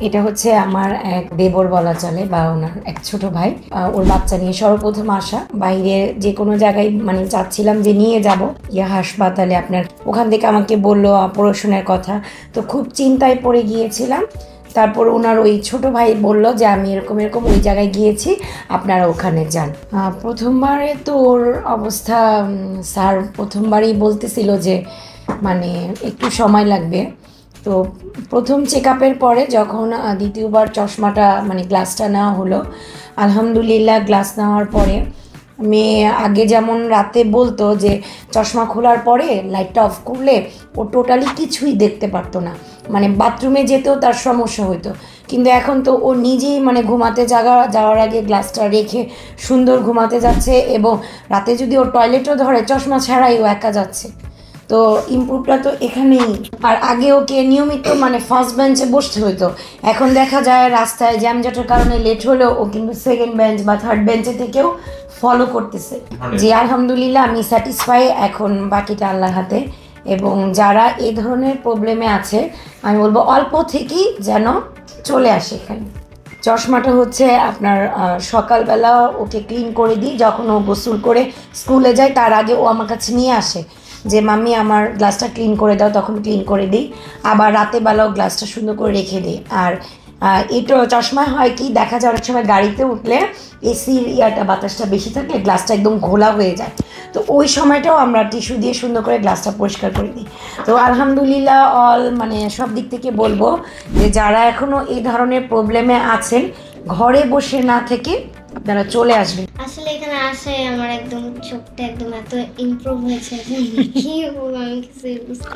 এটা হচ্ছে আমার এক দেবর বলা চলে বা ওনার এক ছোট ভাই। ওর বাচ্চা নিয়ে সর্বপ্রথম আসা। বাইরে যে কোনো জায়গায় মানে চাচ্ছিলাম যে নিয়ে যাব হাসপাতালে, আপনার ওখান থেকে আমাকে বললো অপারেশনের কথা। তো খুব চিন্তায় পড়ে গিয়েছিলাম। তারপর ওনার ওই ছোট ভাই বলল যে আমি এরকম এরকম ওই জায়গায় গিয়েছি, আপনারা ওখানে যান। প্রথমবারে তো ওর অবস্থা স্যার প্রথমবারই বলতেছিল যে মানে একটু সময় লাগবে। তো প্রথম চেক আপের পরে যখন দ্বিতীয়বার চশমাটা মানে গ্লাসটা নেওয়া হলো, আলহামদুলিল্লাহ গ্লাস নেওয়ার পরে মেয়ে আগে যেমন রাতে বলতো যে চশমা খোলার পরে লাইটটা অফ করলে ও টোটালি কিছুই দেখতে পারতো না, মানে বাথরুমে যেতেও তার সমস্যা হতো। কিন্তু এখন তো ও নিজেই মানে ঘুমাতে যাওয়ার আগে গ্লাসটা রেখে সুন্দর ঘুমাতে যাচ্ছে, এবং রাতে যদি ও টয়লেটও ধরে চশমা ছাড়াই ও একা যাচ্ছে। তো ইমপ্রুভটা তো এখানেই। আর আগে ওকে নিয়মিত মানে ফার্স্ট বেঞ্চে বসতে হতো, এখন দেখা যায় রাস্তায় জ্যামজটের কারণে লেট হলেও ও কিন্তু সেকেন্ড বেঞ্চ বা থার্ড বেঞ্চে থেকেও ফলো করতেছে। জি আলহামদুলিল্লাহ আমি স্যাটিসফাই, এখন বাকিটা আল্লাহর হাতে। এবং যারা এই ধরনের প্রবলেমে আছে আমি বলবো অল্প থেকেই যেন চলে আসে এখানে। চশমাটা হচ্ছে আপনার সকালবেলা ওকে ক্লিন করে দিই, যখন ও গোসল করে স্কুলে যায় তার আগে ও আমার কাছে নিয়ে আসে যে মাম্মি আমার গ্লাসটা ক্লিন করে দাও, তখন ক্লিন করে দিই। আবার রাতে বেলাও গ্লাসটা সুন্দর করে রেখে দিই। আর এটা চশমায় হয় কি দেখা যায় অনেক সময় গাড়িতে উঠলে এসির বাতাসটা বেশি থাকলে গ্লাসটা একদম ঘোলা হয়ে যায়, তো ওই সময়টাও আমরা টিস্যু দিয়ে সুন্দর করে গ্লাসটা পরিষ্কার করে দিই। তো আলহামদুলিল্লাহ মানে সব দিক থেকে বলবো যে যারা এখনও এই ধরনের প্রবলেমে আছেন ঘরে বসে না থেকে আপনারা চলে আসবেন। আসলে এখানে আসে আমার একদম চোখটা একদম এত ইমপ্রুভ হয়েছে কি বলবো আমি কিছু বুঝতে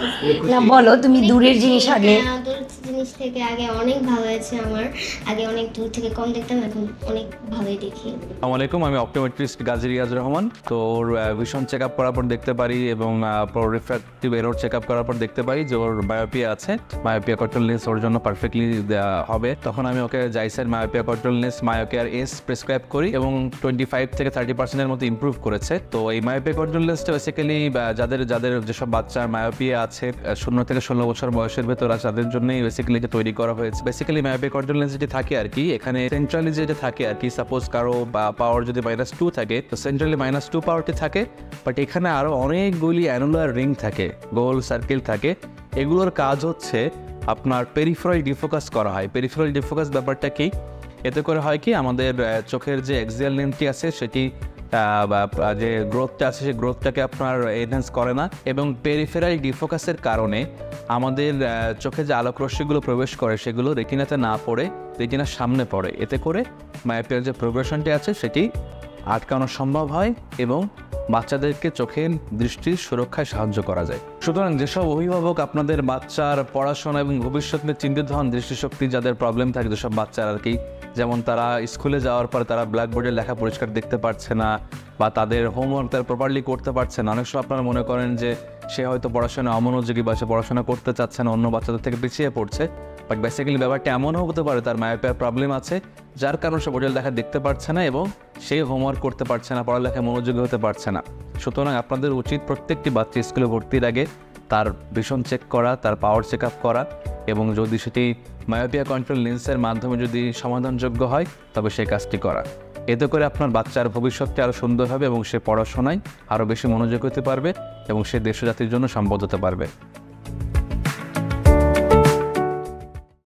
না বলো তুমি দূরের জিনিস আগে। দূরের জিনিস থেকে আগে অনেক ভালো হয়েছে আমার, আগে অনেক দূর থেকে কম দেখতাম, এখন অনেক ভালোই দেখি। আসসালামু আলাইকুম, আমি অপটোমেট্রিস্ট গাজী রিয়াজ রহমান। তো ওর ভিশন চেক আপ করার পর দেখতে পারি এবং রিফ্র্যাক্টিভ এরর চেক আপ করার পর দেখতে পারি যে ওর মায়োপিয়া আছে। মায়োপিয়া কন্ট্রোল লেন্স ওর জন্য পারফেক্টলি হবে। তখন আমি ওকে জাইসের myopia control lens MyoCare S prescribe করি এবং 25 থেকে 30% মতো ইমপ্রুভ করেছে। তো এই মায়োপিয়া কন্ট্রোল লেন্সটা বেসিক্যালি যাদের যেসব বাচ্চার মায়োপিয়া আছে 0 থেকে 16 বছর বয়সের ভেতর আছে তাদের জন্যই বেসিক্যালি এটা তৈরি করা হয়েছে। বেসিক্যালি মায়োপিয়া কন্ট্রোল লেন্স যেটা থাকে আর কি, এখানে সেন্ট্রালি যেটা থাকে আর কি, সাপোজ কারো বা পাওয়ার যদি -2 থাকে তো সেন্ট্রালি -2 পাওয়ারটি থাকে, বাট এখানে আরো অনেকগুলি অ্যানুলার রিং থাকে, গোল সার্কেল থাকে। এগুলোর কাজ হচ্ছে আপনার পেরিফেরাল ডিফোকাস করা হয়। পেরিফেরাল ডিফোকাস ব্যাপারটা কি, এতে করে হয় কি আমাদের চোখের যে এক্সিয়াল লেন্সটি আছে সেটি যে গ্রোথটা আছে সেই গ্রোথটাকে আপনার এনহ্যান্স করে না, এবং পেরিফেরাল ডিফোকাসের কারণে আমাদের চোখে যে আলোক রশ্মিগুলো প্রবেশ করে সেগুলো রেটিনাতে না পড়ে রেটিনার সামনে পড়ে। এতে করে মায়োপিয়ার যে প্রোগ্রেশনটি আছে সেটি আটকানো সম্ভব হয় এবং বাচ্চাদেরকে চোখের দৃষ্টির সুরক্ষায় সাহায্য করা যায়। সুতরাং যেসব অভিভাবক আপনাদের বাচ্চার পড়াশোনা এবং ভবিষ্যৎ নিয়ে চিন্তিত হন, দৃষ্টিশক্তি যাদের প্রবলেম থাকে যেসব বাচ্চার আর কি, যেমন তারা স্কুলে যাওয়ার পর তারা ব্ল্যাকবোর্ডের লেখা পরিষ্কার দেখতে পারছে না বা তাদের হোমওয়ার্ক তারা প্রপারলি করতে পারছে না। অনেক সময় আপনারা মনে করেন যে সে হয়তো পড়াশোনা অমনোযোগী বা সে পড়াশোনা করতে চাচ্ছে না, অন্য বাচ্চাদের থেকে পিছিয়ে পড়ছে, বাট বেসিক্যালি ব্যাপারটা এমনও হতে পারে তার মায়োপিয়ার প্রবলেম আছে যার কারণে সে বোর্ডের লেখা দেখতে পারছে না এবং সে হোমওয়ার্ক করতে পারছে না, পড়ালেখায় মনোযোগী হতে পারছে না। সুতরাং আপনাদের উচিত প্রত্যেকটি বাচ্চা স্কুলে ভর্তির আগে তার ভিশন চেক করা, তার পাওয়ার চেক আপ করা, এবং যদি সেটি মায়োপিয়া কন্ট্রোল লেন্সের মাধ্যমে যদি সমাধানযোগ্য হয় তবে সেই কাজটি করা। এতে করে আপনার বাচ্চার ভবিষ্যৎটি আরও সুন্দর হবে এবং সে পড়াশোনায় আরও বেশি মনোযোগ হতে পারবে এবং সে দেশ জাতির জন্য সম্পদ হতে পারবে।